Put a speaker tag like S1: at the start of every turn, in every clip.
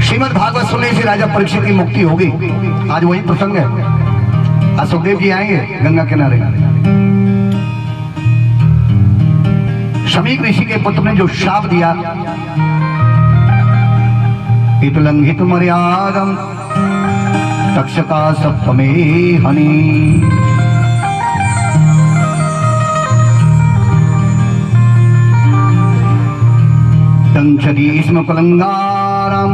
S1: श्रीमद् भागवत सुनने से राजा परीक्षित की मुक्ति होगी। आज वही प्रसंग है। आज सुखदेव जी आएंगे गंगा किनारे। शमीक ऋषि के पुत्र ने जो श्राप दिया, लंघित मर्यादम तक्षका सप्तमे हनि, दंशति स्म कलंगारम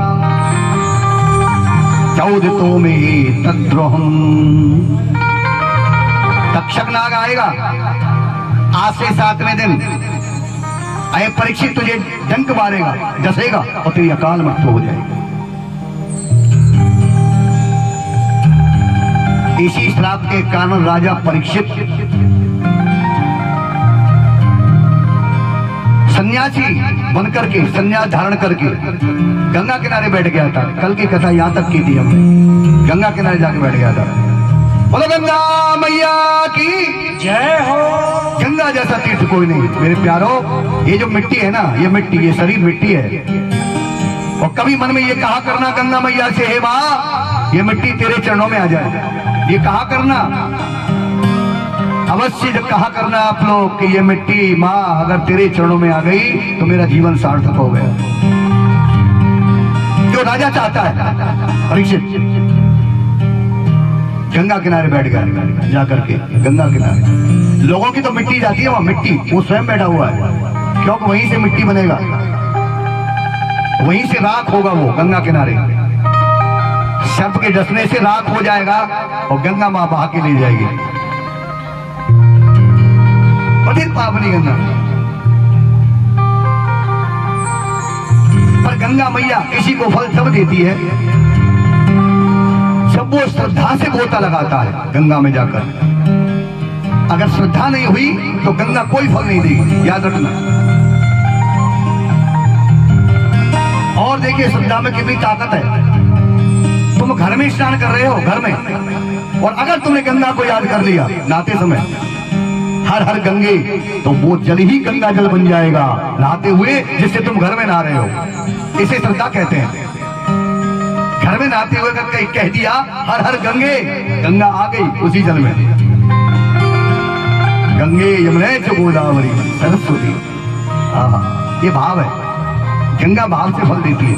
S1: चौदतो में तद्रोहम। तक्षक नाग आएगा आज से 7वें दिन। अये परीक्षित तुझे डंक मारेगा, डसेगा और तेरी अकाल मृत्यु हो जाएगी। इसी श्राप के कारण राजा परीक्षित सन्यासी बनकर के, संन्यास धारण करके गंगा किनारे बैठ गया था। कल की कथा यहां तक की थी हमने। गंगा किनारे जाके बैठ गया था। बोलो गंगा मैया की
S2: जय हो।
S1: गंगा जैसा तीर्थ कोई नहीं मेरे प्यारो। ये जो मिट्टी है ना, ये मिट्टी, ये शरीर मिट्टी है। और कभी मन में ये कहा करना गंगा मैया से, हे माँ ये मिट्टी तेरे चरणों में आ जाए, ये कहा करना अवश्य। जब कहा करना आप लोग कि ये मिट्टी माँ अगर तेरे चरणों में आ गई तो मेरा जीवन सार्थक हो गया। जो राजा चाहता है। परीक्षित गंगा किनारे बैठ गया जाकर के। गंगा किनारे लोगों की तो मिट्टी जाती है, वहां मिट्टी वो स्वयं बैठा हुआ है, क्योंकि वहीं से मिट्टी बनेगा, वहीं से राख होगा वो गंगा किनारे। सर्प के डसने से राख हो जाएगा और गंगा मां बहा के ले जाएगी। पतित पावनी गंगा। पर गंगा मैया किसी को फल तब देती है जब वो श्रद्धा से गोता लगाता है गंगा में जाकर। अगर श्रद्धा नहीं हुई तो गंगा कोई फल नहीं देगी, याद रखना। और देखिए श्रद्धा में कितनी ताकत है। तुम घर में स्नान कर रहे हो, घर में, और अगर तुमने गंगा को याद कर लिया नहाते समय, हर हर गंगे, तो वो जल ही गंगा जल बन जाएगा नहाते हुए, जिससे तुम घर में नहा रहे हो। इसे श्रद्धा कहते हैं। घर में नहाते हुए अगर कह दिया हर हर गंगे, गंगा आ गई उसी जल में। गंगे यमुने च गोदावरी सरस्वती। ये भाव है। गंगा भाव से फल देती है,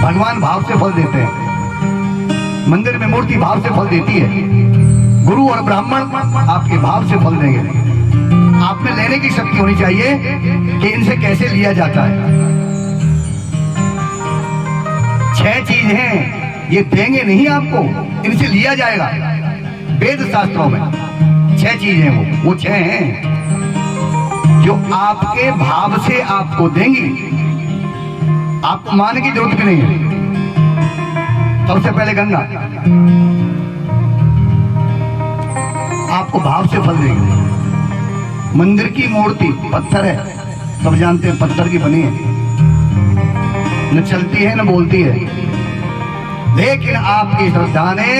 S1: भगवान भाव से फल देते हैं, मंदिर में मूर्ति भाव से फल देती है, गुरु और ब्राह्मण आपके भाव से फल देंगे। आप में लेने की शक्ति होनी चाहिए कि इनसे कैसे लिया जाता है। 6 चीज हैं, ये देंगे नहीं आपको, इनसे लिया जाएगा। वेद शास्त्रों में 6 चीज हैं, वो 6 हैं जो आपके भाव से आपको देंगी। आपको मानने की जरूरत भी नहीं है। सबसे पहले गंगा आपको भाव से फल देंगे। मंदिर की मूर्ति पत्थर है, सब जानते हैं पत्थर की बनी है, न चलती है न बोलती है, लेकिन आपकी श्रद्धा ने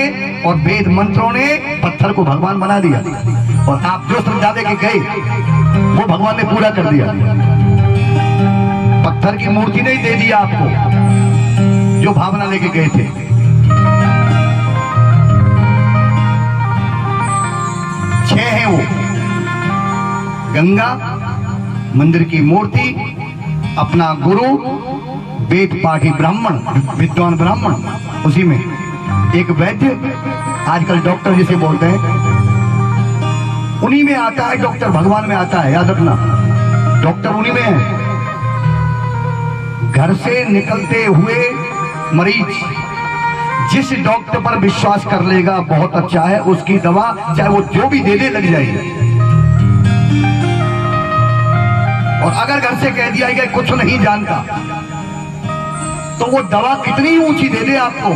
S1: और वेद मंत्रों ने पत्थर को भगवान बना दिया। और आप जो श्रद्धा दे के गए वो भगवान ने पूरा कर दिया। पत्थर की मूर्ति नहीं दे दिया आपको जो भावना लेके गए थे। है वो गंगा, मंदिर की मूर्ति, अपना गुरु, वेद पाठी ब्राह्मण, विद्वान ब्राह्मण, उसी में एक वैद्य, आजकल डॉक्टर जिसे बोलते हैं, उन्हीं में आता है डॉक्टर, भगवान में आता है, याद रखना। डॉक्टर उन्हीं में है। घर से निकलते हुए मरीज जिस डॉक्टर पर विश्वास कर लेगा बहुत अच्छा है, उसकी दवा चाहे वो जो भी दे दे लग जाएगी। और अगर घर से कह दिया कि कुछ नहीं जानता, तो वो दवा कितनी ऊंची दे दे आपको,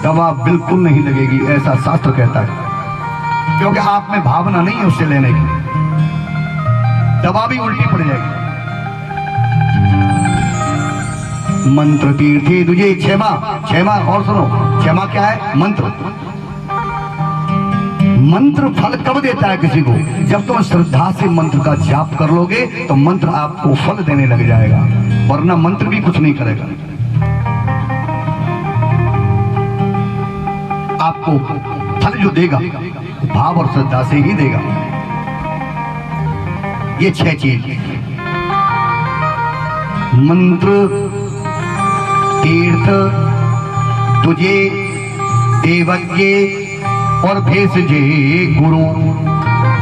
S1: दवा बिल्कुल नहीं लगेगी, ऐसा शास्त्र कहता है। क्योंकि आप में भावना नहीं है उससे लेने की, दवा भी उल्टी पड़ जाएगी। मंत्र तीर्थी तुझे क्षमा, क्षमा, और सुनो क्षमा क्या है? मंत्र। मंत्र फल कब देता है किसी को? जब तुम श्रद्धा से मंत्र का जाप कर लोगे तो मंत्र आपको फल देने लग जाएगा, वरना मंत्र भी कुछ नहीं करेगा। आपको फल जो देगा भाव और श्रद्धा से ही देगा। ये 6 चीज, मंत्र, तीर्थ, तुझे देवज्ञ और भेषजे गुरु।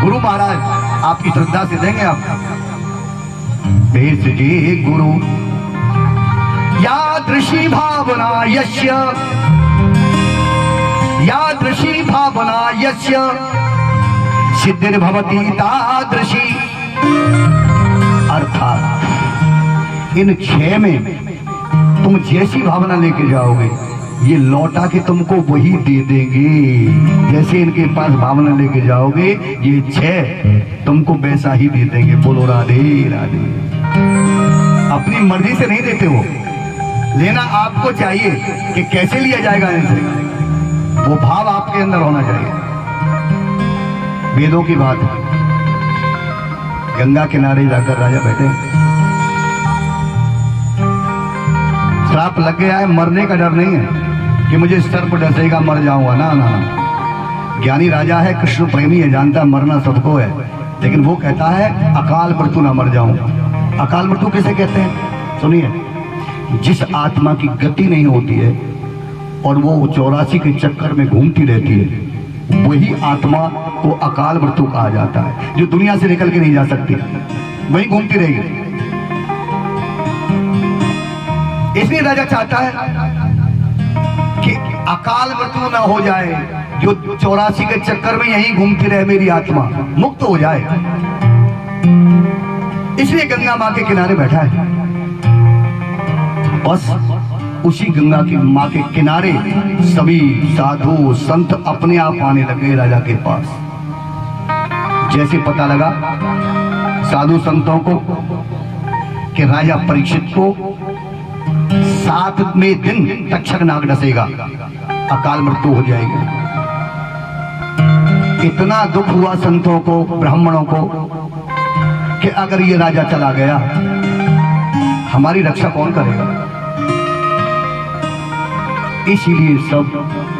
S1: गुरु महाराज आपकी श्रद्धा से देंगे आप। भेषजे गुरु यादृशी भावना यस्य, यादृशी भावना यस्य सिद्धिर्भवति तादृशी। अर्थात इन 6 में तुम जैसी भावना लेके जाओगे ये लौटा के तुमको वही दे देंगे। जैसे इनके पास भावना लेके जाओगे ये 6 तुमको वैसा ही दे देंगे। बोलो राधे राधे। अपनी मर्जी से नहीं देते वो, लेना आपको चाहिए कि कैसे लिया जाएगा इनसे, वो भाव आपके अंदर होना चाहिए। वेदों की बात है। गंगा किनारे जाकर राजा बैठे, श्राप लग गया है, मरने का डर नहीं है कि मुझे सर्प डसेगा मर जाऊंगा, ना ना। ज्ञानी राजा है, कृष्ण प्रेमी है, जानता मरना सबको है, लेकिन वो कहता है अकाल मृत्यु ना मर जाऊं। अकाल मृत्यु किसे कहते हैं? सुनिए, जिस आत्मा की गति नहीं होती है और वो 84 के चक्कर में घूमती रहती है, वही आत्मा को अकाल मृत्यु कहा जाता है। जो दुनिया से निकल के नहीं जा सकती, वही घूमती रहेगी। इसलिए राजा चाहता है कि अकाल मृत्यु ना हो जाए, जो 84 के चक्कर में यहीं घूमती रहे मेरी आत्मा, मुक्त हो जाए। इसलिए गंगा माँ के किनारे बैठा है। बस उसी गंगा की माँ के किनारे सभी साधु संत अपने आप आने लगे राजा के पास। जैसे पता लगा साधु संतों को कि राजा परीक्षित को 7वें दिन तक्षक नाग डसेगा, अकाल मृत्यु हो जाएगी। इतना दुख हुआ संतों को, ब्राह्मणों को, कि अगर ये राजा चला गया हमारी रक्षा कौन करेगा। इसीलिए सब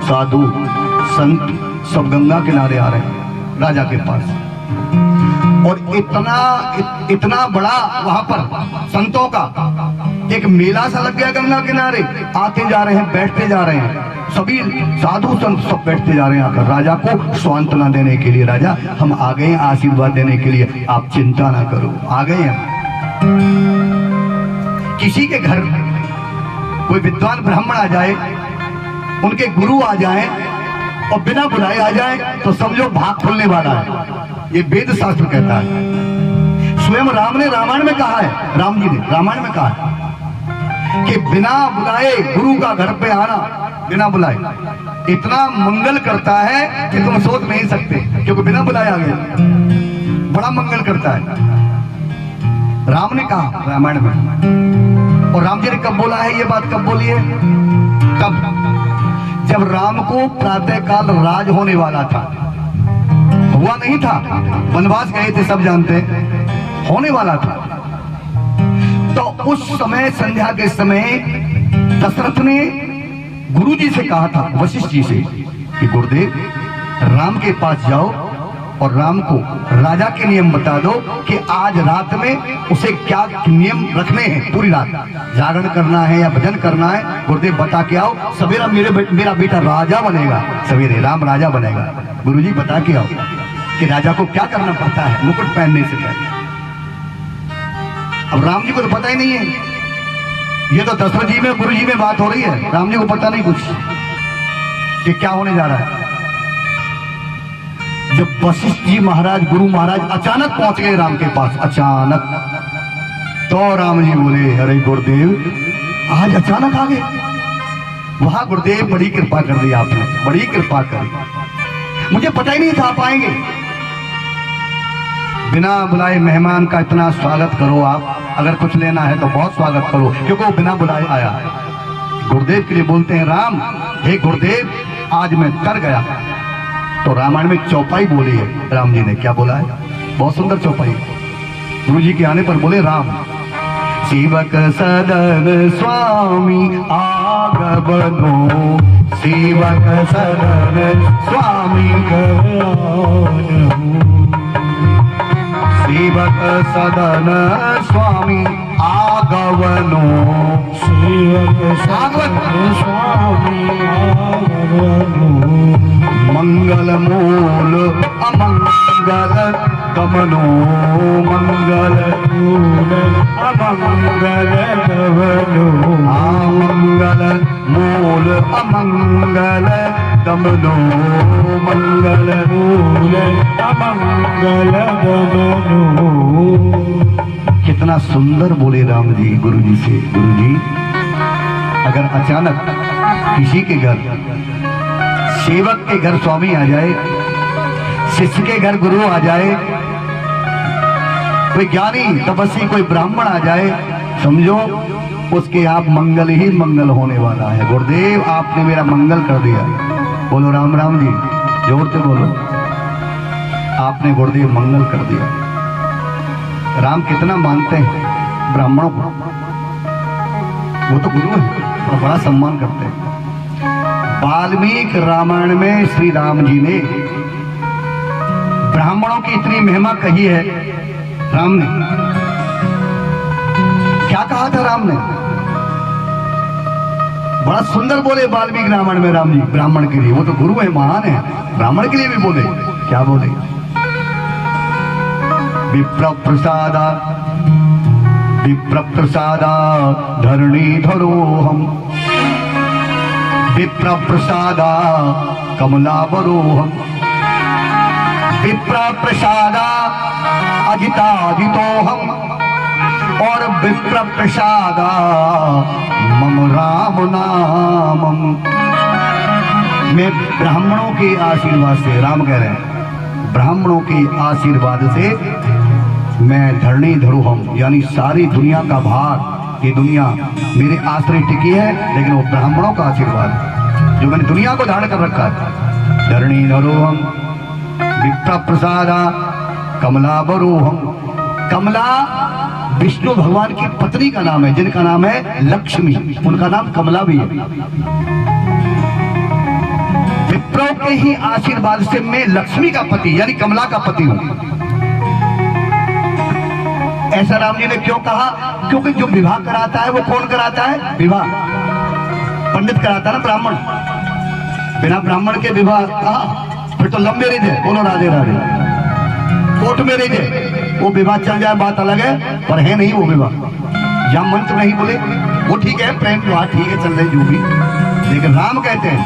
S1: साधु संत सब गंगा किनारे आ रहे हैं राजा के पास। और इतना बड़ा वहां पर संतों का एक मेला सा लग गया गंगा किनारे। आते जा रहे हैं, बैठते जा रहे हैं, सभी साधु संत सब बैठते जा रहे हैं आकर राजा को सांत्वना देने के लिए। राजा हम आ गए हैं आशीर्वाद देने के लिए, आप चिंता ना करो, आ गए हैं। किसी के घर कोई विद्वान ब्राह्मण आ जाए, उनके गुरु आ जाए और बिना बुलाए आ जाए तो समझो भाग खुलने वाला है। ये वेद शास्त्र कहता है। स्वयं राम ने रामायण में कहा है, राम जी ने रामायण में कहा है कि बिना बुलाए गुरु का घर पे आना, बिना बुलाए इतना मंगल करता है कि तुम सोच नहीं सकते, क्योंकि बिना बुलाए आ गए, बड़ा मंगल करता है। राम ने कहा रामायण में। और राम जी ने कब बोला है ये बात? कब बोली है? तब जब राम को प्रातः काल राज होने वाला था, हुआ नहीं था, वनवास गए थे सब जानते, होने वाला था। तो उस समय संध्या के समय दशरथ ने गुरुजी से कहा था, वशिष्ठ जी से, कि गुरुदेव राम के पास जाओ और राम को राजा के नियम बता दो कि आज रात में उसे क्या नियम रखने हैं, पूरी रात जागरण करना है या भजन करना है, गुरुदेव बता के आओ। सवेरा मेरा बेटा राजा बनेगा, सवेरे राम राजा बनेगा। गुरुजी बता के आओ कि राजा को क्या करना पड़ता है मुकुट पहनने से पहले। अब राम जी को तो पता ही नहीं है, ये तो दशरथ जी में गुरु जी में बात हो रही है, राम जी को पता नहीं कुछ कि क्या होने जा रहा है। जब वशिष्ठ जी महाराज, गुरु महाराज अचानक पहुंच गए राम के पास, अचानक, तो राम जी बोले, अरे गुरुदेव आज अचानक आ गए। वहां गुरुदेव बड़ी कृपा कर दी आपने, बड़ी कृपा कर, मुझे पता ही नहीं था आप आएंगे। बिना बुलाए मेहमान का इतना स्वागत करो आप, अगर कुछ लेना है तो बहुत स्वागत करो, क्योंकि वो बिना बुलाए आया है। गुरुदेव के लिए बोलते हैं राम, हे गुरुदेव आज मैं तर गया। तो रामायण में चौपाई बोली है, राम जी ने क्या बोला है, बहुत सुंदर चौपाई। गुरु जी के आने पर बोले, राम सेवक सदन स्वामी आगमनो, सेवक सदन स्वामी सेवक सदन स्वामी आगमनो,
S2: सेवक सदन स्वामी आगमनो,
S1: मंगल मूल अमंगल गमनो, मंगल
S2: मूल अमंगल गमनो,
S1: मंगल मूल अमंगल गमनो, मंगल
S2: मूल अमंगल गमनो।
S1: कितना सुंदर बोले राम जी गुरु जी से। गुरु जी, अगर अचानक किसी के घर, सेवक के घर स्वामी आ जाए, शिष्य के घर गुरु आ जाए, कोई ज्ञानी तपस्वी कोई ब्राह्मण आ जाए, समझो उसके आप मंगल ही मंगल होने वाला है। गुरुदेव आपने मेरा मंगल कर दिया। बोलो राम राम जी, जोर से बोलो। आपने गुरुदेव मंगल कर दिया। राम कितना मानते हैं ब्राह्मणों को, वो तो गुरु है और बड़ा सम्मान करते हैं। वाल्मीकि रामायण में श्री राम जी ने ब्राह्मणों की इतनी महिमा कही है। राम ने क्या कहा था? राम ने बड़ा सुंदर बोले वाल्मीकि रामायण में राम जी ब्राह्मण के लिए। वो तो गुरु है, महान है, ब्राह्मण के लिए भी बोले। क्या बोले? विप्र प्रसादा, विप्र प्रसादा धरणीधरोऽहम्, विप्र प्रसादा कमलावरोऽहम्, विप्र प्रसादा अजिताजितोऽहम्, और विप्र प्रसादा मम राम नामम। मैं ब्राह्मणों के आशीर्वाद से, राम कह रहे हैं, ब्राह्मणों के आशीर्वाद से मैं धरणीधरो हूं, यानी सारी दुनिया का भार, ये दुनिया मेरे आश्रय टिकी है, लेकिन वो ब्राह्मणों का आशीर्वाद है जो मैंने दुनिया को धारण कर रखा है। धरणीधरो हम विप्र प्रसादा कमलावरोहम। कमला विष्णु भगवान की पत्नी का नाम है, जिनका नाम है लक्ष्मी, उनका नाम कमला भी है। विप्रों के ही आशीर्वाद से मैं लक्ष्मी का पति यानी कमला का पति हूं। ऐसा राम जी ने क्यों कहा? क्योंकि जो विवाह कराता है वो कौन कराता है? विवाह पंडित कराता है ना, ब्राह्मण। बिना ब्राह्मण के विवाह फिर तो लंबे रिज है। बोलो राधे राधे। कोर्ट में रिज है, वो विवाह चल जाए बात अलग है, पर है नहीं वो विवाह। जहां मंत्र नहीं बोले वो ठीक है, प्रेम विवाह ठीक है, चल रहे जो भी, लेकिन राम कहते हैं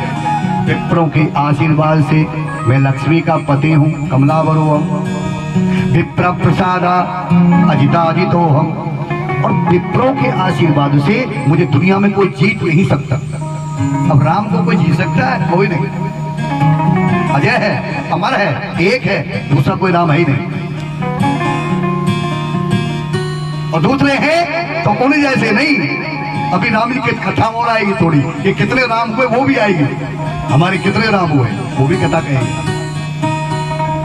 S1: विप्रों के आशीर्वाद से मैं लक्ष्मी का पति हूँ, कमलावरोहम। विप्र प्रसादा अजिताजितो हम, और विप्रों के आशीर्वाद से मुझे दुनिया में कोई जीत नहीं सकता। अब राम को कोई जीत सकता है? कोई नहीं। अजय है, अमर है, एक है, दूसरा कोई राम है ही नहीं। और दूसरे हैं तो उन्हीं जैसे नहीं। अभी राम जी की कथा हो आएगी थोड़ी, ये कितने राम हुए वो भी आएगी, हमारे कितने राम हुए वो भी कथा कहेंगे।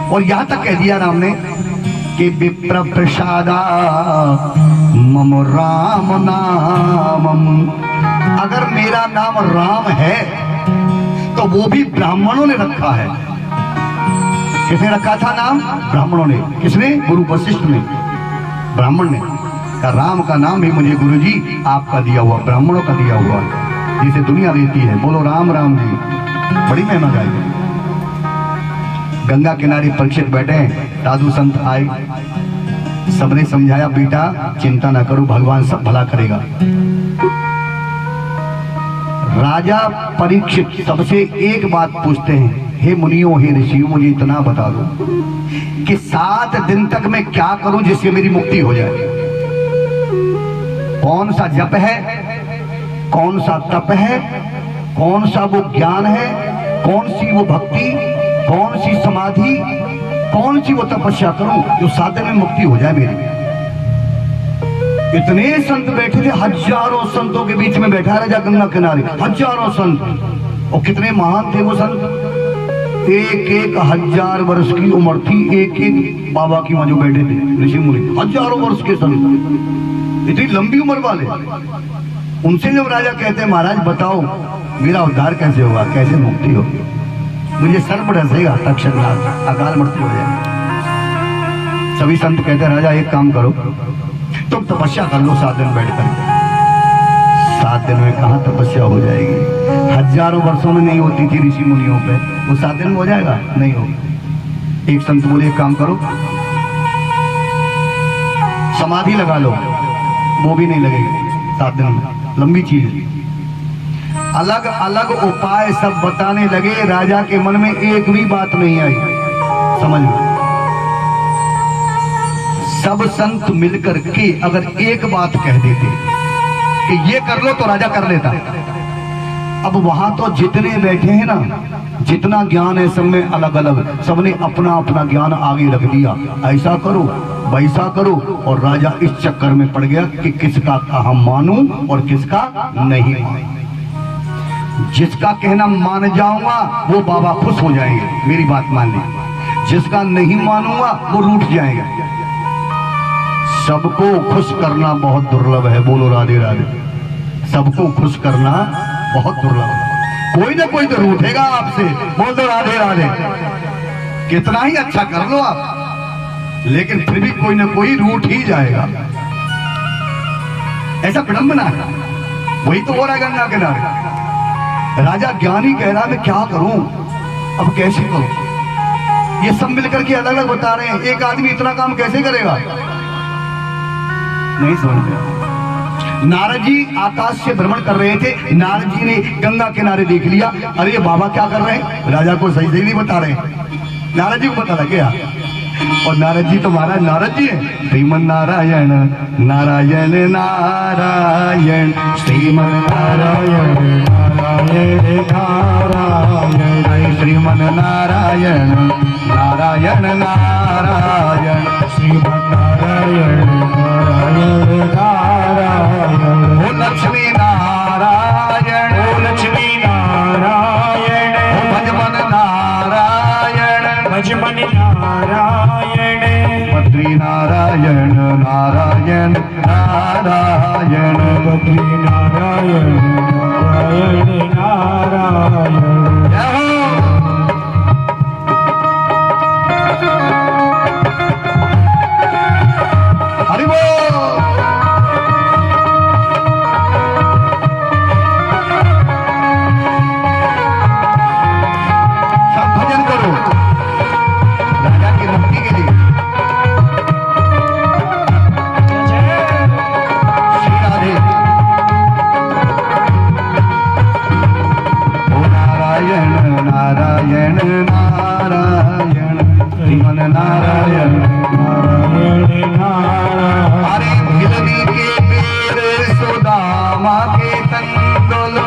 S1: और यहां तक कह दिया राम ने कि विप्र प्रसादा मम राम नामम। अगर मेरा नाम राम है तो वो भी ब्राह्मणों ने रखा है। किसने रखा था नाम? ब्राह्मणों ने। किसने? गुरु वशिष्ठ ने, ब्राह्मण ने का राम का नाम भी मुझे गुरु जी आपका दिया हुआ, ब्राह्मणों का दिया हुआ, जिसे दुनिया लेती है। बोलो राम राम जी, बड़ी महिमा गाई। गंगा किनारे परीक्षित बैठे हैं, साधु संत आए, सबने समझाया बेटा चिंता ना करो, भगवान सब भला करेगा। राजा परीक्षित सबसे एक बात पूछते हैं, हे मुनियों हे ऋषियों मुझे इतना बता दो कि 7 दिन तक मैं क्या करूं जिससे मेरी मुक्ति हो जाए। कौन सा जप है, कौन सा तप है, कौन सा वो ज्ञान है, कौन सी वो भक्ति, कौन सी समाधि, कौन सी वो तपस्या करूं जो 7 दिन में मुक्ति हो जाए मेरी। इतने संत बैठे थे, हजारों संतों के बीच में बैठा राजा गंगा किनारे, हजारों संत। और कितने महान थे वो संत, 1-1 हजार वर्ष की उम्र थी, 1-1 बाबा की वहां जो बैठे थे ऋषि मुनि, हजारों वर्ष के संत। इतनी लंबी उम्र वाले, उनसे जब राजा कहते हैं महाराज बताओ मेरा उद्धार कैसे होगा, कैसे मुक्ति होगी, मुझे सर्प डसेगा, तक्षक नाग, अकाल मृत्यु हो जाएगी। सभी संत कहते हैं राजा एक काम करो, तुम तपस्या कर लो 7 दिन बैठ कर। 7 दिन में कहाँ तपस्या हो जाएगी, हजारों वर्षों में नहीं होती थी ऋषि मुनियों पे, वो 7 दिन में हो जाएगा, नहीं होगा। एक संत बोले एक काम करो समाधि लगा लो, वो भी नहीं लगेगी 7 दिन में, लंबी चीज है। अलग अलग उपाय सब बताने लगे, राजा के मन में एक भी बात नहीं आई, समझ में। सब संत मिलकर के अगर एक बात कह देते कि ये कर लो तो राजा कर लेता। अब वहां तो जितने बैठे हैं ना, जितना ज्ञान है सब में अलग अलग, सबने अपना अपना ज्ञान आगे रख दिया, ऐसा करो वैसा करो, और राजा इस चक्कर में पड़ गया कि किसका हम मानूं और किसका नहीं मानूं। जिसका कहना मान जाऊंगा वो बाबा खुश हो जाएंगे, मेरी बात मान ली, जिसका नहीं मानूंगा वो रूठ जाएंगे। सबको खुश करना बहुत दुर्लभ है, बोलो राधे राधे। सबको खुश करना बहुत दुर्लभ है, कोई ना कोई तो रूठेगा आपसे, बोल दो राधे राधे। कितना ही अच्छा कर लो आप, लेकिन फिर भी कोई ना कोई रूठ ही जाएगा, ऐसा विडंबना है। वही तो हो रहा है गंगा किनारे। राजा ज्ञानी कह रहा मैं क्या करूं, अब कैसे करूं, ये सब मिलकर के अलग अलग बता रहे हैं, एक आदमी इतना काम कैसे करेगा, नहीं समझ में। नारद जी आकाश से भ्रमण कर रहे थे, नारद जी ने गंगा किनारे देख लिया, अरे ये बाबा क्या कर रहे हैं, राजा को सही सही नहीं बता रहे, नारद जी को पता लग गया। और नारद जी तो महाराज नारद जी है, श्रीमन नारायण नारायण नारायण, श्रीमन नारायण नारायण नारायण, श्रीमन नारायण नारायण नारायण, श्रीमन नारायण नारायण नारायण, ओ लक्ष्मी नारायण, ओ लक्ष्मी नारायण, ओ भजमन नारायण, भजमन नारायण, बद्री नारायण नारायण नारायण, बद्री नारायण नारायण नारायण। हरि बोल। सब भजन करो राजा की मुक्ति के लिए। श्री राधे। ओ नारायण नारायण नारायण, श्रीमन नारायण नारायण नारायण। अरे भिलनी के पेड़ सुदामा के तंदुल,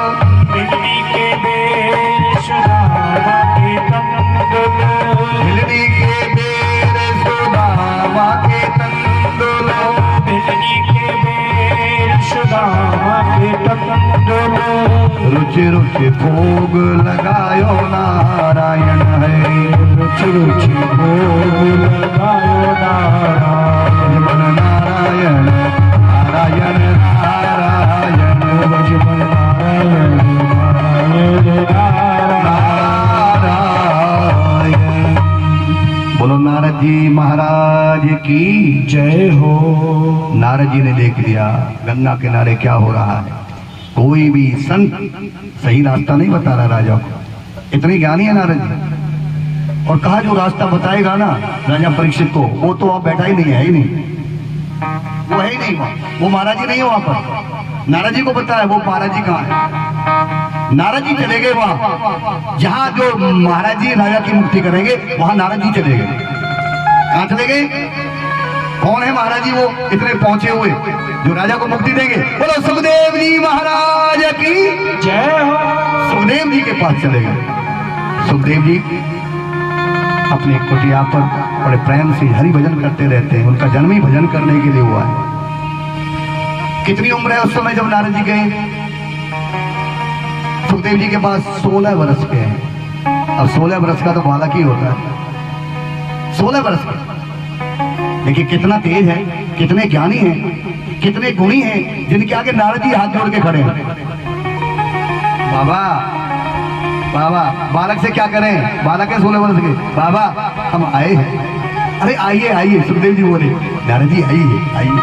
S1: भिलनी के पेड़ सुदामा के तंदुल, भिलनी के पेड़ सुदामा के तंदुल, भिलनी के पेड़ सुदामा के तंदुल, रुचि रुचि भोग लगायो नारायण है, रुचि रुचि भोग लगायो नारायण, मन नारायण नारायण नारायण, भजमन नारायण नारायण नारायण। बोलो नारद जी महाराज की जय हो। नारद जी ने देख लिया गंगा किनारे क्या हो रहा है, कोई भी संत सही रास्ता नहीं बता रहा राजा को, इतनी ज्ञानी है नारद जी। और कहा जो रास्ता बताएगा ना राजा परीक्षित को, वो तो वहां बैठा ही नहीं है, ही नहीं, वो है ही नहीं वहां, वो महाराज जी नहीं है वहां पर। नारद जी को पता है वो महाराज जी कहाँ है। नारद जी चले गए वहां जहां जो महाराज जी राजा की मुक्ति करेंगे, वहां नारद जी चले गए। कहां चले गए, कौन है महाराज जी, वो इतने पहुंचे हुए जो राजा को मुक्ति देंगे। बोलो सुखदेव जी महाराज की जय हो। सुखदेव जी के पास चले गए। सुखदेव जी अपने कुटिया पर बड़े प्रेम से हरि भजन करते रहते हैं, उनका जन्म ही भजन करने के लिए हुआ है। कितनी उम्र है उस समय जब नारद जी गए, सुखदेव जी के पास 16 वर्ष के हैं। अब 16 वर्ष का तो बालक ही होता है, 16 वर्ष का, लेकिन कितना तेज है, कितने ज्ञानी हैं। कितने गुणी हैं जिनके आगे नारद जी हाथ जोड़ के खड़े हैं। बाबा बाबा, बालक से क्या करें, बालक है 16 वर्ष के, बाबा हम आए हैं। अरे आइए आइए, सुखदेव जी बोले, नारद जी आइए आइए।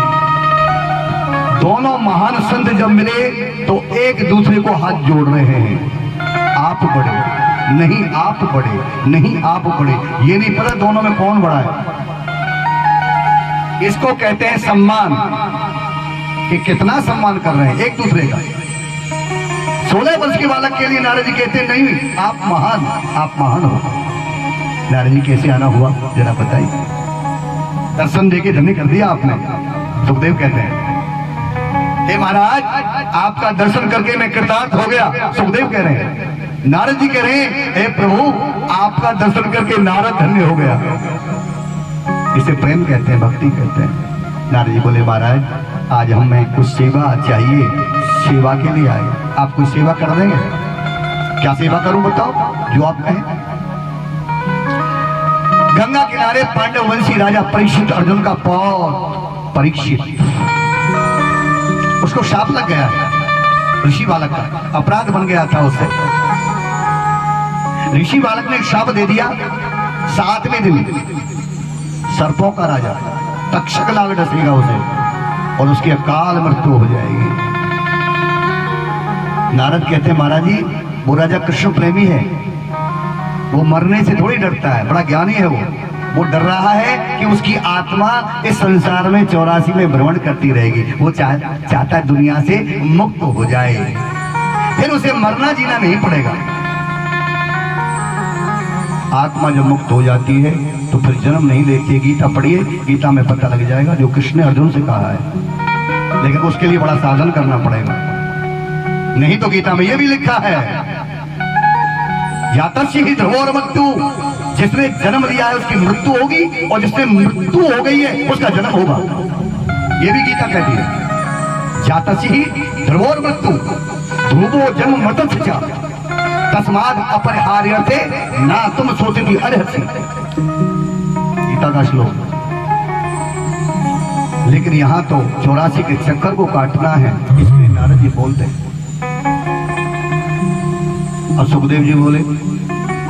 S1: दोनों महान संत जब मिले तो एक दूसरे को हाथ जोड़ रहे हैं। आप बड़े, नहीं आप बड़े, नहीं आप बड़े, ये नहीं पता दोनों में कौन बड़ा है। इसको कहते हैं सम्मान, कि कितना सम्मान कर रहे हैं एक दूसरे का। 16 वर्ष के बालक के लिए नारद जी कहते हैं नहीं आप महान हो। नारद जी कैसे आना हुआ जरा बताइए। दर्शन देके धन्य कर दिया आपने। सुखदेव कहते हैं हे महाराज, आपका दर्शन करके मैं कृतार्थ हो गया। सुखदेव कह रहे हैं, नारद जी कह रहे हैं हे प्रभु, आपका दर्शन करके नारद धन्य हो गया। इसे प्रेम कहते हैं, भक्ति कहते हैं। नारद जी बोले महाराज, आज हमें कुछ सेवा चाहिए, सेवा के लिए आए। आप कुछ सेवा कर देंगे? क्या सेवा करूं बताओ, जो आप कहें। गंगा किनारे पांडव वंशी राजा परीक्षित, अर्जुन का पौत्र परीक्षित, उसको शाप लग गया ऋषि बालक का, अपराध बन गया था उससे। ऋषि बालक ने एक शाप दे दिया, 7वें दिन सर्पों का राजा तक्षक लाग डसेगा उसे और उसकी अकाल मृत्यु हो जाएगी। नारद कहते हैं महाराज जी, वो राजा कृष्ण प्रेमी है, वो मरने से थोड़ी डरता है, बड़ा ज्ञानी है वो डर रहा है कि उसकी आत्मा इस संसार में 84 में भ्रमण करती रहेगी। वो चाहता है दुनिया से मुक्त हो जाए, फिर उसे मरना जीना नहीं पड़ेगा। आत्मा जब मुक्त हो जाती है तो फिर जन्म नहीं लेती। गीता पढ़िए, गीता में पता लग जाएगा जो कृष्ण ने अर्जुन से कहा है। लेकिन उसके लिए बड़ा साधन करना पड़ेगा, नहीं तो गीता में यह भी लिखा है यातस्य ही ध्रुवोर मृत्यु, जिसने जन्म लिया है उसकी मृत्यु होगी और जिसने मृत्यु हो गई है उसका जन्म होगा। ये भी गीता कहती है जातस्य ही ध्रुवोर मृत्यु ध्रुवो जन्म मृतस्य तस्माद् अपरिहार्यते ना तुम सोचती अर्हसि। गीता का श्लोक। लेकिन यहाँ तो 84 के चक्कर को काटना है, इसलिए नारद जी बोलते हैं। और सुखदेव जी बोले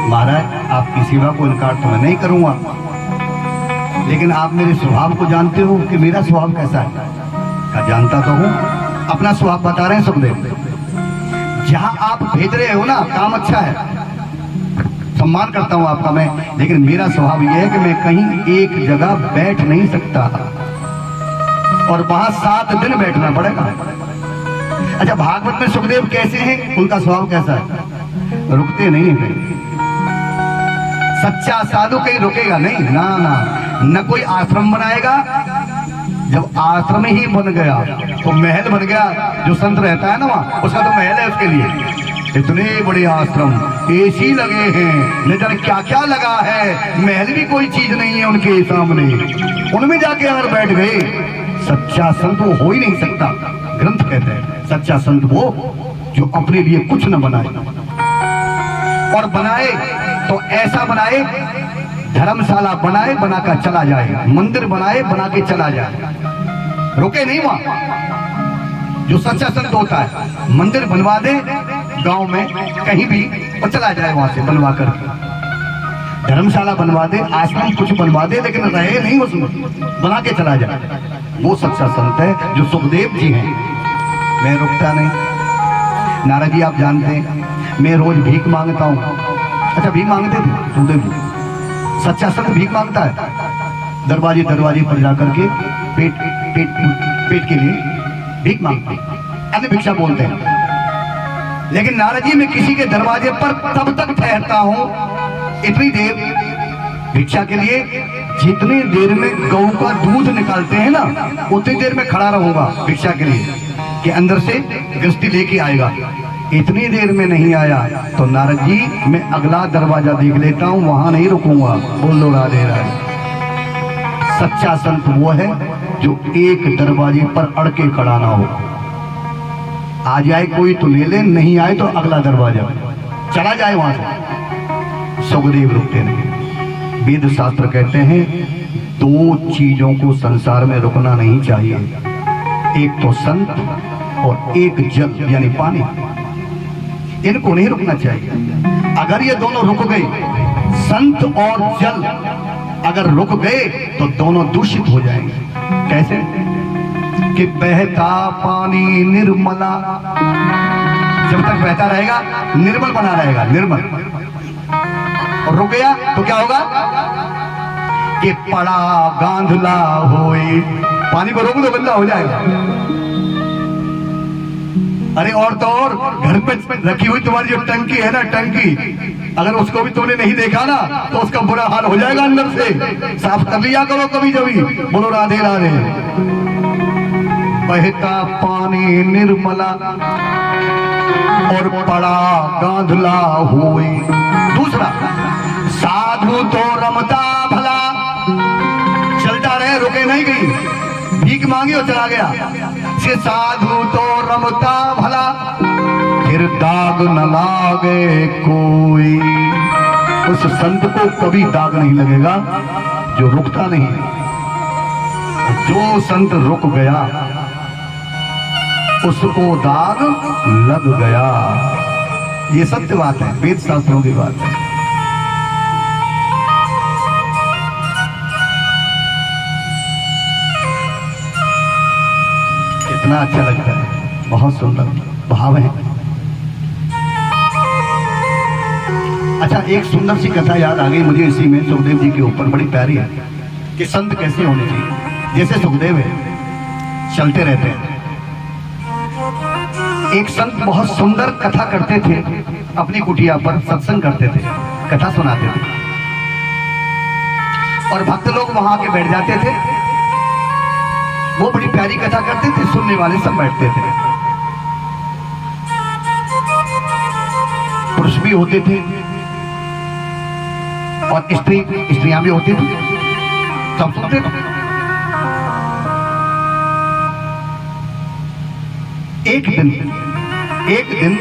S1: महाराज, आपकी सेवा को इनकार तो मैं नहीं करूंगा, लेकिन आप मेरे स्वभाव को जानते हो कि मेरा स्वभाव कैसा है। क्या जानता तो हूं, अपना स्वभाव बता रहे हैं सुखदेव। जहां आप भेज रहे हो ना, काम अच्छा है, सम्मान करता हूं आपका मैं, लेकिन मेरा स्वभाव यह है कि मैं कहीं एक जगह बैठ नहीं सकता और वहां 7 दिन बैठना पड़ेगा। अच्छा, भागवत में सुखदेव कैसे हैं, उनका स्वभाव कैसा है? रुकते नहीं है। सच्चा साधु कहीं रुकेगा नहीं, ना ना, न कोई आश्रम बनाएगा। जब आश्रम ही बन गया तो महल बन गया। जो संत रहता है ना वहां, उसका तो महल है उसके लिए। इतने बड़े आश्रम, एसी लगे हैं, न जाने क्या क्या लगा है, महल भी कोई चीज नहीं है उनके सामने। उनमें जाके अगर बैठ गए, सच्चा संत वो हो ही नहीं सकता। ग्रंथ कहते हैं सच्चा संत वो जो अपने लिए कुछ न बनाए, और बनाए तो ऐसा बनाए, धर्मशाला बनाए बनाकर चला जाए, मंदिर बनाए बना के चला जाए, रुके नहीं वहां। जो सच्चा संत होता है मंदिर बनवा दे गांव में कहीं भी और चला जाए वहां से बनवा कर, धर्मशाला बनवा दे, आश्रम कुछ बनवा दे, लेकिन रहे नहीं उसमें, बना के चला जाए। वो सच्चा संत है जो सुखदेव जी हैं। मैं रुकता नहीं। नारद जी आप जानते हैं मैं रोज भीख मांगता हूँ। अच्छा, भीख मांगते थे सुखदेव जी? सच्चा संत भीख मांगता है, दरवाजे दरवाजे पर जाकर के पेट पेट पेट के लिए भीख मांगते हैं, अन्य भिक्षा बोलते हैं। लेकिन नारद जी, मैं किसी के दरवाजे पर तब तक ठहरता हूँ, इतनी देर भिक्षा के लिए, जितनी देर में गऊ का दूध निकालते हैं ना, उतनी देर में खड़ा रहूंगा भिक्षा के लिए कि अंदर से गृहस्थी लेके आएगा। इतनी देर में नहीं आया तो नारद जी, मैं अगला दरवाजा देख लेता हूं, वहां नहीं रुकूंगा। बोल लो राधे राधे। सच्चा संत वो है जो एक दरवाजे पर अड़के खड़ा ना हो। आ जाए कोई तो ले ले, नहीं आए तो अगला दरवाजा चला जाए वहां से। सुखदेव रुकते नहीं। वेद शास्त्र कहते हैं 2 चीजों को संसार में रुकना नहीं चाहिए। एक तो संत और एक जल यानी पानी, इनको नहीं रुकना चाहिए। अगर ये दोनों रुक गए, संत और जल अगर रुक गए तो दोनों दूषित हो जाएंगे। कैसे? कि बहता पानी निर्मला, जब तक बहता रहेगा निर्मल बना रहेगा, निर्मल, और रुक गया तो क्या होगा? कि पड़ा गांधला होए, पानी को रोक दो गंदा हो जाएगा। अरे और तो और घर पे रखी हुई तुम्हारी जो टंकी है ना, टंकी, अगर उसको भी तुमने नहीं देखा ना तो उसका बुरा हाल हो जाएगा अंदर से। साफ कर लिया करो कभी कभी। बोलो राधे राधे। बहता पानी निर्मला और पड़ा गांधला हुए। दूसरा, साधु तो रमता भला, चलता रहे, रुके नहीं, गई भीख मांगी और चला गया। से साधु तो रमता भला, फिर दाग न लागे कोई। उस संत को कभी दाग नहीं लगेगा जो रुकता नहीं। जो संत रुक गया उसको दाग लग गया। ये सत्य बात है, वेद शास्त्रों की बात है। कितना अच्छा लगता है, बहुत सुंदर भाव है। अच्छा, एक सुंदर सी कथा याद आ गई मुझे इसी में, सुखदेव जी के ऊपर, बड़ी प्यारी है कि संत कैसे होने चाहिए। जैसे सुखदेव है, चलते रहते हैं। एक संत बहुत सुंदर कथा करते थे, अपनी कुटिया पर सत्संग करते थे, कथा सुनाते थे, और भक्त लोग वहां के बैठ जाते थे। वो बड़ी प्यारी कथा करते थे, सुनने वाले सब बैठते थे। पुरुष भी होते थे और स्त्रियां भी होती थी, सब सुनते थे। एक दिन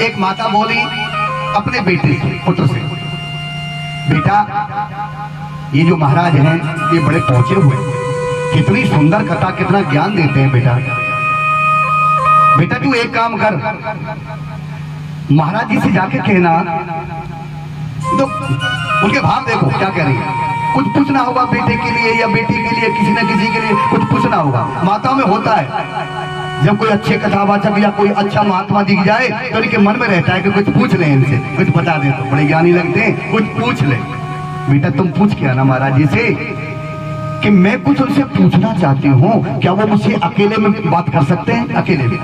S1: एक माता बोली अपने बेटे से, पुत्र से, बेटा ये जो महाराज हैं ये बड़े पहुंचे हुए, कितनी सुंदर कथा, कितना ज्ञान देते हैं। बेटा तू एक काम कर, महाराज जी से जाके कहना, तो उनके भाव देखो क्या कह रही है। कुछ पूछना होगा बेटे के लिए या बेटी के लिए, किसी न किसी के लिए कुछ पूछना होगा। माता में होता है, जब कोई अच्छे कथावाचक या कोई अच्छा महात्मा दिख जाए तो उनके मन में रहता है कि कुछ पूछ ले इनसे, कुछ बता दे, तो बड़े ज्ञानी लगते हैं, कुछ पूछ ले। बेटा तुम पूछ के आना महाराज जी से कि मैं कुछ उनसे पूछना चाहती हूँ, क्या वो मुझसे अकेले में बात कर सकते हैं? अकेले में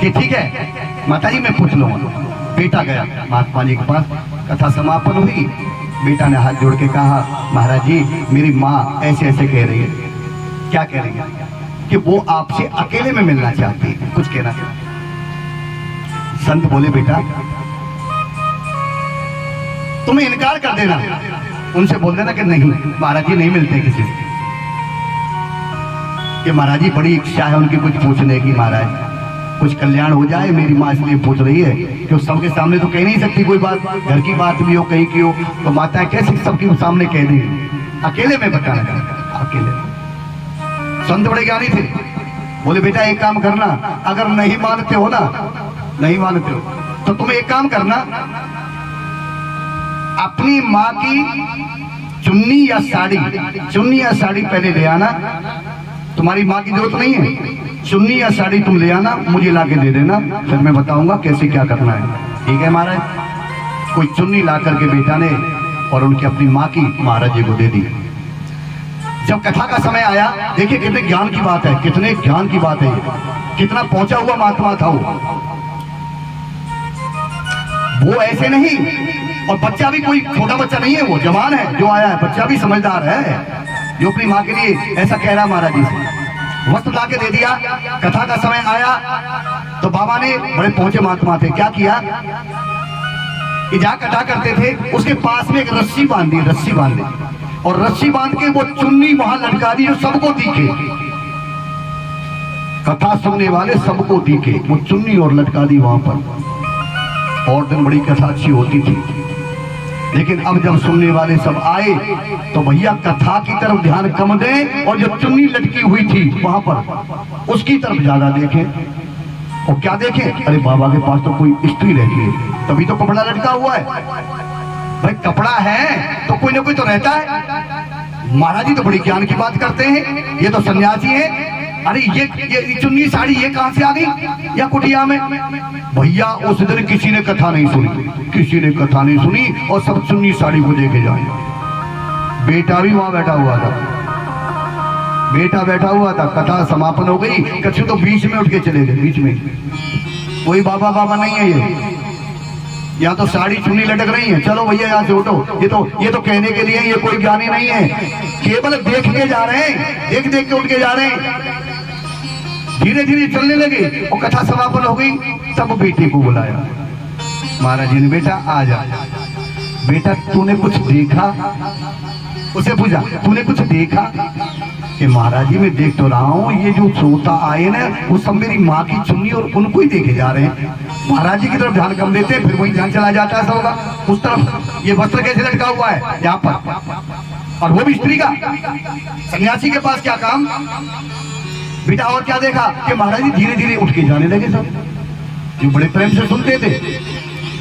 S1: कि ठीक है माता जी मैं पूछ लूंगा। बेटा गया महात्मा जी के पास, कथा समापन हुई। बेटा ने हाथ जोड़ के कहा, महाराज जी मेरी माँ ऐसे ऐसे कह रही है। क्या कह रही है? कि वो आपसे अकेले में मिलना चाहती है, कुछ कहना चाहती। संत बोले बेटा तुम्हें इनकार कर देना, उनसे बोल देना कि नहीं महाराज जी नहीं मिलते किसी से। कि महाराज जी बड़ी इच्छा है उनकी कुछ पूछने की, महाराज कुछ कल्याण हो जाए, मेरी माँ इसलिए पूछ रही है कि उस सबके सामने तो कह नहीं सकती कोई बात, घर की बात भी हो कहीं की हो तो माता कैसे सबके सामने कह देंगी, अकेले में बताना चाहता, अकेले। संत बड़े ज्ञानी थे, बोले बेटा एक काम करना, अगर नहीं मानते हो ना, नहीं मानते हो तो तुम्हें एक काम करना, अपनी माँ की चुन्नी या साड़ी पहले ले आना। तुम्हारी माँ की जरूरत नहीं है, चुन्नी या साड़ी तुम ले आना, मुझे लाके दे देना, फिर मैं बताऊंगा कैसे क्या करना है। ठीक है महाराज। कोई चुन्नी ला करके बेटा ने और उनकी अपनी माँ की महाराज जी को दे दी। जब कथा का समय आया, देखिए कितने ज्ञान की बात है, कितने ज्ञान की बात है, कितना पहुंचा हुआ महात्मा था वो ऐसे नहीं। और बच्चा भी कोई छोटा बच्चा नहीं है, वो जवान है जो आया है, बच्चा भी समझदार है जो अपनी माँ के लिए ऐसा कह रहा महाराज जी से। वस्त्र ला के दे दिया। कथा का समय आया तो बाबा ने, बड़े पहुंचे महात्मा थे, क्या किया कि जहाँ कथा करते थे उसके पास में एक रस्सी बांध दी, और रस्सी बांध के वो चुन्नी वहां लटका दी जो सबको दिखे, कथा सुनने वाले सबको दिखे, वो चुन्नी और लटका दी वहां पर। और दिन बड़ी कथा अच्छी होती थी। लेकिन अब जब सुनने वाले सब आए तो भैया कथा की तरफ ध्यान कम दें और जो चुन्नी लटकी हुई थी वहां पर उसकी तरफ ज्यादा देखें। और क्या देखें, अरे बाबा के पास तो कोई स्त्री रहती है तभी तो कपड़ा लटका हुआ है। भाई कपड़ा है तो कोई ना कोई तो रहता है। महाराज जी तो बड़ी ज्ञान की बात करते हैं, ये तो सन्यासी है। अरे ये चुन्नी साड़ी ये कहां से आ गई या कुटिया में? भैया उस दिन किसी ने कथा नहीं सुनी, किसी ने कथा नहीं सुनी और सब चुन्नी साड़ी को देखे जाए। बेटा भी वहां बैठा हुआ था, बेटा बैठा हुआ था। कथा समापन हो गई, कछु तो बीच में उठ के चले गए। बीच में कोई बाबा बाबा नहीं है ये, यहाँ तो साड़ी चुन्नी लटक रही है, चलो भैया यहाँ से उठो। ये तो कहने के लिए, ये कोई ज्ञानी नहीं है, केवल देख के जा रहे हैं, देख देख के उठ के जा रहे हैं। धीरे धीरे चलने लगे और कथा समापन हो गई। तब बेटे को बुलाया महाराज जी ने, बेटा आ जा। बेटा तूने कुछ देखा? उसे पूछा तूने कुछ देखा? कि महाराज जी मैं देख तो रहा हूँ, ये जो श्रोता आए ना वो सब मेरी माँ की चुन्नी और उनको ही देखे जा रहे हैं। महाराज जी की तरफ ध्यान कम देते हैं, फिर वही ध्यान चला जाता है सबका उस तरफ। ये वस्त्र कैसे लटका हुआ है यहाँ पर, और वो भी स्त्री का। सन्यासी के पास क्या काम? बेटा और क्या देखा? कि महाराज जी धीरे धीरे उठ के जाने लगे सब, जो बड़े प्रेम से सुनते थे।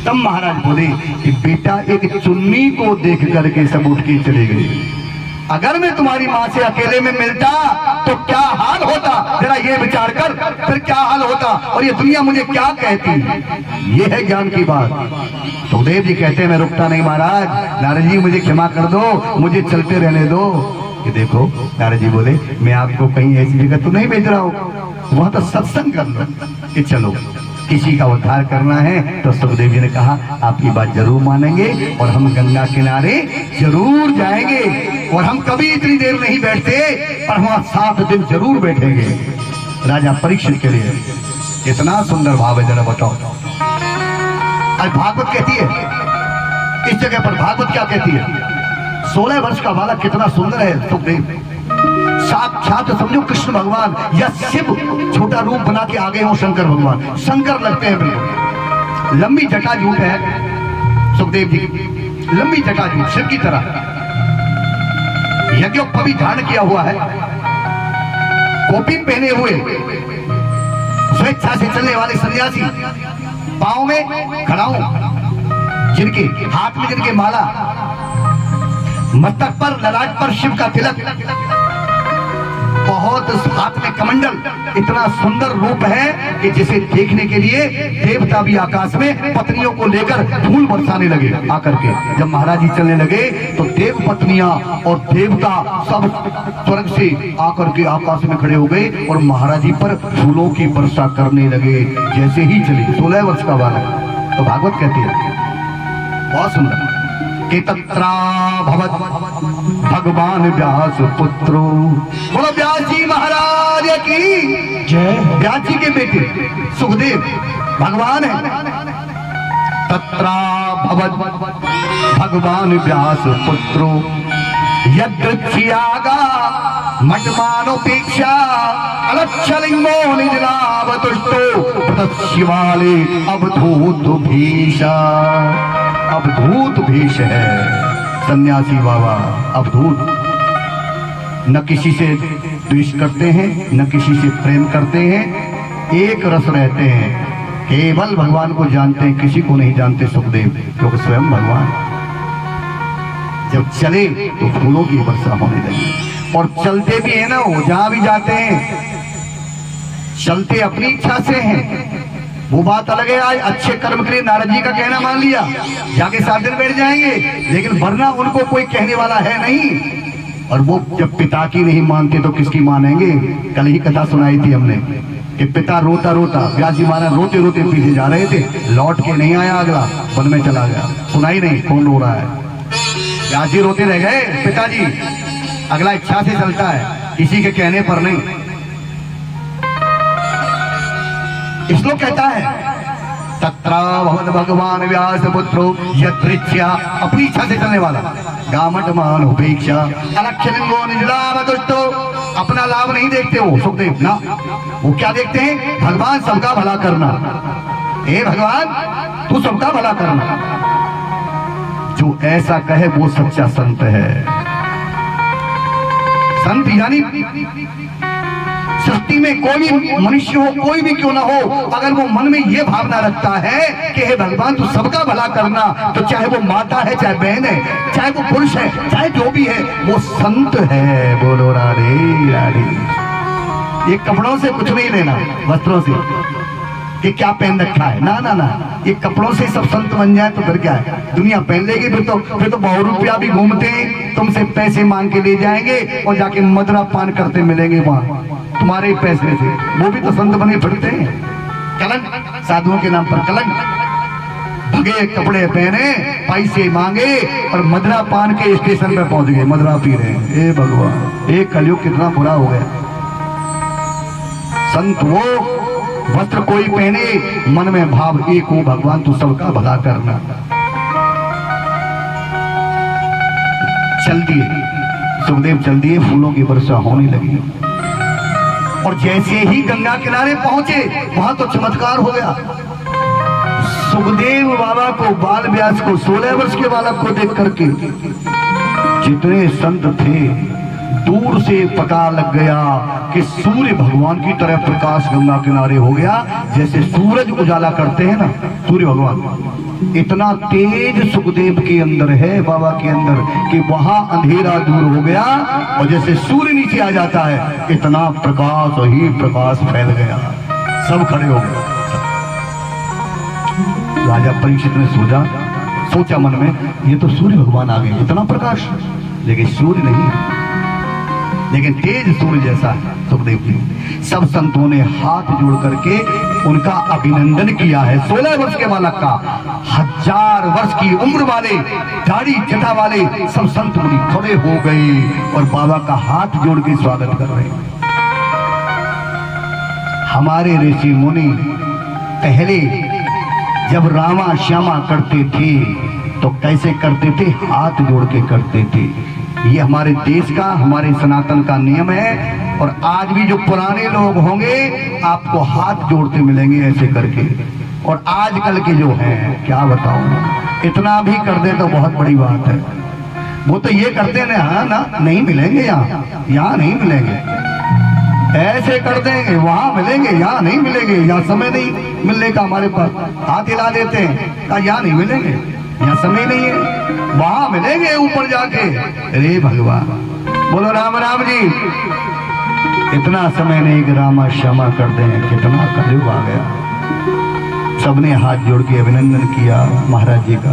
S1: तब महाराज बोले कि बेटा एक चुन्नी को देख करके सब उठ के चले गए। अगर मैं तुम्हारी माँ से अकेले में मिलता तो क्या हाल होता, जरा ये विचार कर, फिर क्या हाल होता और ये दुनिया मुझे क्या कहती। ये है ज्ञान की बात। सुखदेव जी कहते हैं मैं रुकता नहीं महाराज, नारद जी मुझे क्षमा कर दो, मुझे चलते रहने दो। कि देखो नारद जी बोले मैं आपको कहीं ऐसी जगह तो नहीं भेज रहा हूँ, वहां तो सत्संग कर लो कि चलो किसी का उद्धार करना है। तो सुखदेव जी ने कहा आपकी बात जरूर मानेंगे और हम गंगा किनारे जरूर जाएंगे, और हम कभी इतनी देर नहीं बैठते पर वहां 7 दिन जरूर बैठेंगे। राजा परीक्षित के लिए इतना सुंदर भाव है, जरा बताओ। आज भागवत कहती है इस जगह पर, भागवत क्या कहती है? 16 वर्ष का बालक कितना सुंदर है सुखदेव, साक्षात समझो कृष्ण भगवान या शिव छोटा रूप बना के आगे हो शंकर भगवान, शंकर लगते हैं बिल्कुल। लंबी जटाजूट है सुखदेव जी, लंबी जटाजूट शिव की तरह। यज्ञोपवी धारण किया हुआ है, कौपीन पहने हुए, स्वेच्छा से चलने वाले सन्यासी, पांव में खड़ाऊ, जिनके हाथ में जिनके माला, मस्तक पर ललाट पर शिव का तिलक, बहुत हाथ में कमंडल। इतना सुंदर रूप है कि जिसे देखने के लिए देवता भी आकाश में पत्नियों को लेकर फूल बरसाने लगे आकर के। जब महाराज जी चलने लगे तो देव पत्नियां और देवता सब स्वर्ग से आकर के आकाश में खड़े हो गए और महाराज जी पर फूलों की वर्षा करने लगे जैसे ही चले। 16 वर्ष का बालक। तो भागवत कहती है बहुत सुंदर कि तत्रा भवत भगवान व्यास पुत्रो। बोलो व्यास जी महाराज की जय। व्यास जी के बेटे सुखदेव भगवान है। तत्रा भवत भगवान व्यास पुत्रो यदृच्छ्यागा मठमानोपेक्षा अलक्षलिंगो निजलावतुष्टो शिवाले अवधूत भीषा। अवधूत भेष है सन्यासी बाबा, अवधूत। न किसी से द्वेष करते हैं न किसी से प्रेम करते हैं, एक रस रहते हैं, केवल भगवान को जानते हैं, किसी को नहीं जानते सुखदेव, क्योंकि स्वयं भगवान। जब चले तो फूलों की वर्षा होने लगी और चलते भी है ना, वो जहां भी जाते हैं चलते अपनी इच्छा से हैं। वो बात अलग है, आज अच्छे कर्म के लिए नारद जी का कहना मान लिया, जाके 7 दिन बैठ जाएंगे, लेकिन वरना उनको कोई कहने वाला है नहीं। और वो जब पिता की नहीं मानते तो किसकी मानेंगे? कल ही कथा सुनाई थी हमने कि पिता रोता रोता, व्यास जी महाराज रोते रोते पीछे जा रहे थे, लौट के नहीं आया, अगला वन में चला गया। सुनाई नहीं कौन रो रहा है? व्यास जी रोते रह गए, पिताजी। अगला इच्छा से चलता है, किसी के कहने पर नहीं। श्लोक कहता है तत्रा भवत भगवान व्यास पुत्रो यदृच्छ्या, अपनी इच्छा से चलने वाला, गामट मान उपेक्षा अलक्षलिंगो निजलावतुष्टो, अपना लाभ नहीं देखते वो सुखदेव ना। वो क्या देखते हैं? भगवान सबका भला करना। हे भगवान तू सबका भला करना। जो ऐसा कहे वो सच्चा संत है। संत यानी सृष्टि में कोई भी मनुष्य हो, कोई भी क्यों ना हो, अगर वो मन में ये भावना रखता है कि हे भगवान तू सबका भला करना, तो चाहे वो माता है, चाहे बहन है, चाहे वो पुरुष है, चाहे जो भी है, वो संत है। बोलो राधे राधे। ये कपड़ों से कुछ नहीं लेना, वस्त्रों से कि क्या पहन रखा है, ना ना ना, ये कपड़ों से सब संत बन जाए तो फिर क्या है, दुनिया पहन लेगी, फिर तो बहुत रुपया भी घूमते हैं, तुमसे पैसे मांग के ले जाएंगे और जाके मदरा पान करते मिलेंगे वहां तुम्हारे पैसे से, वो भी तो संत बने फिरते हैं। कलंक, साधुओं के नाम पर कलंक, भगे कपड़े पहने, पैसे मांगे और मदरा पान के स्टेशन पे पहुंच गए, मदरा पी रहे हैं। ए भगवान, एक कलयुग कितना बुरा हो गया। संत वो वस्त्र कोई पहने, मन में भाव एक हो, भगवान तू सबका भला करना। चल दिए सुखदेव, चल दिए, फूलों की वर्षा होने लगी और जैसे ही गंगा किनारे पहुंचे वहां तो चमत्कार हो गया। सुखदेव बाबा को, बाल व्यास को, 16 वर्ष के बालक को देख करके जितने संत थे दूर से पता लग गया कि सूर्य भगवान की तरह प्रकाश गंगा किनारे हो गया। जैसे सूरज उजाला करते हैं ना सूर्य भगवान, इतना तेज सुखदेव के अंदर है, बाबा के अंदर, कि वहां अंधेरा दूर हो गया और जैसे सूर्य नीचे आ जाता है इतना प्रकाश ही प्रकाश फैल गया, सब खड़े हो गए। राजा परीक्षित ने सोचा मन में, ये तो सूर्य भगवान आ गए, इतना प्रकाश, लेकिन सूर्य नहीं, लेकिन तेज सूर्य जैसा सुखदेव जी। सब संतों ने हाथ जोड़ करके उनका अभिनंदन किया है। 16 वर्ष के बालक का, 1000 वर्ष की उम्र वाले, दाढ़ी जटा वाले सब संत मुनि खड़े हो गए और बाबा का हाथ जोड़ के स्वागत कर रहे हैं। हमारे ऋषि मुनि पहले जब रामा श्यामा करते थे तो कैसे करते थे, हाथ जोड़ के करते थे। ये हमारे देश का, हमारे सनातन का नियम है और आज भी जो पुराने लोग होंगे आपको हाथ जोड़ते मिलेंगे ऐसे करके। और आजकल के जो हैं, क्या बताऊं, इतना भी कर दे तो बहुत बड़ी बात है। वो तो ये करते ना, हाँ ना, नहीं मिलेंगे, यहाँ नहीं मिलेंगे, ऐसे कर देंगे, वहां मिलेंगे, यहाँ नहीं मिलेंगे, यहाँ समय नहीं मिलने का हमारे पास, हाथ हिला देते हैं, यहाँ नहीं मिलेंगे, यहाँ समय नहीं है, वहां मिलेंगे ऊपर जाके। अरे भगवान, बोलो राम राम जी। इतना समय नहीं कि रामा क्षमा कर दें, कितना कलयुग आ गया। सबने हाथ जोड़ के अभिनंदन किया महाराज जी का।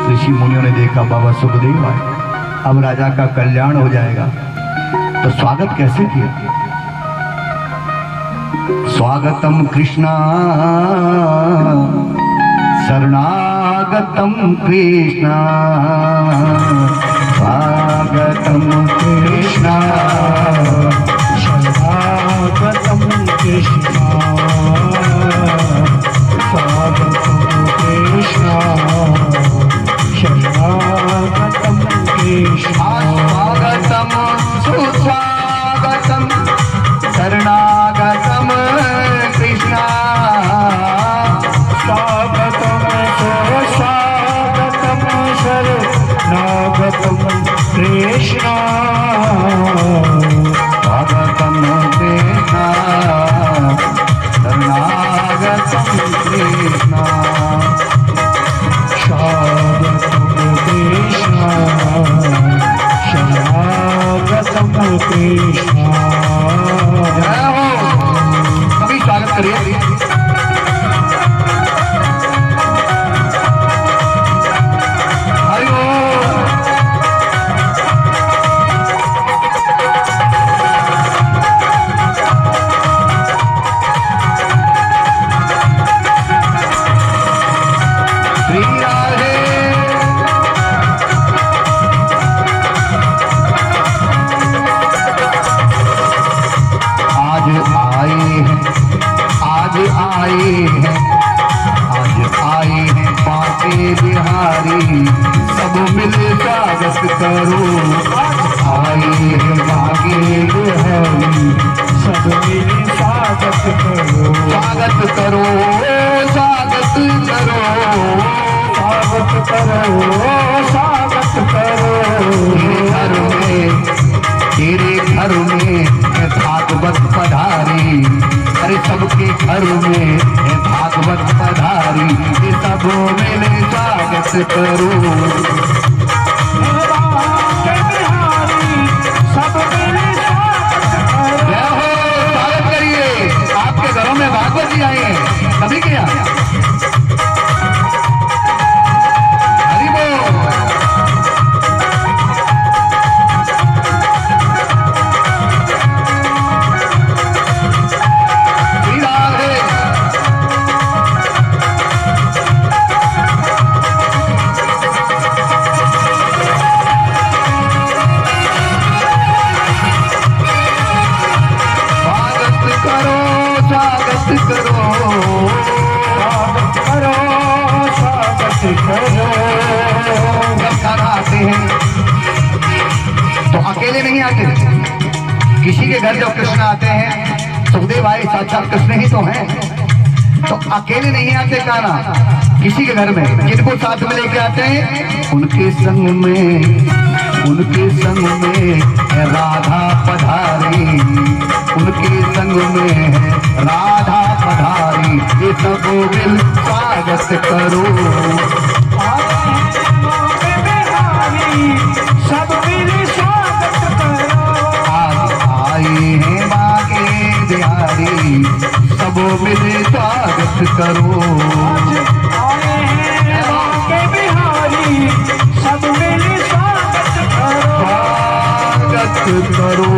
S1: ऋषि मुनियों ने देखा बाबा सुखदेव आए, अब राजा का कल्याण हो जाएगा, तो स्वागत कैसे किया। स्वागतम कृष्णा शरणागतम कृष्णा, स्वागतम कृष्णा
S2: शरणागतम कृष्णा, स्वागतम कृष्णा शरणागतम कृष्णा,
S1: स्वागतम सुस्वागतम शरणागतम कृष्णा,
S2: स्वागतम सुस्वागतम शरणागतम कृष्णा,
S1: स्वागतम कृष्णा शरणागतम कृष्णा,
S2: स्वागतम कृष्णा शरणागतम कृष्णा।
S1: जय हो, सभी स्वागत करिए। बिहारी सब मिल स्वागत करो, आए हैं बागे बिहारी
S2: सब मिल स्वागत करो,
S1: स्वागत करो, स्वागत करो,
S2: स्वागत करो,
S1: अरे सबके घर में है भागवत पधारी, ये सब मिले स्वागत करो। जय हो, स्वागत करिए। आपके घरों में भागवत जी आए हैं सभी के यहाँ। हरि बोल। श्री राधे। स्वागत करो, स्वागत करो। जब खाना आते हैं तो अकेले नहीं आते, किसी के घर जब कृष्ण आते हैं, सुखदेव भाई साक्षात कृष्ण ही तो हैं, तो अकेले नहीं आते खाना, किसी के घर में जिनको साथ में लेके आते हैं उनके संग में है राधा पधारी, उनके संग में है राधा पधारी, ये सब मिल स्वागत करो। सब मिल स्वागत करो। आज आए हैं मांगे बिहारी, सब मिल स्वागत करो। आए हैं मांगे बिहारी, सब मिल स्वागत करो। स्वागत करो।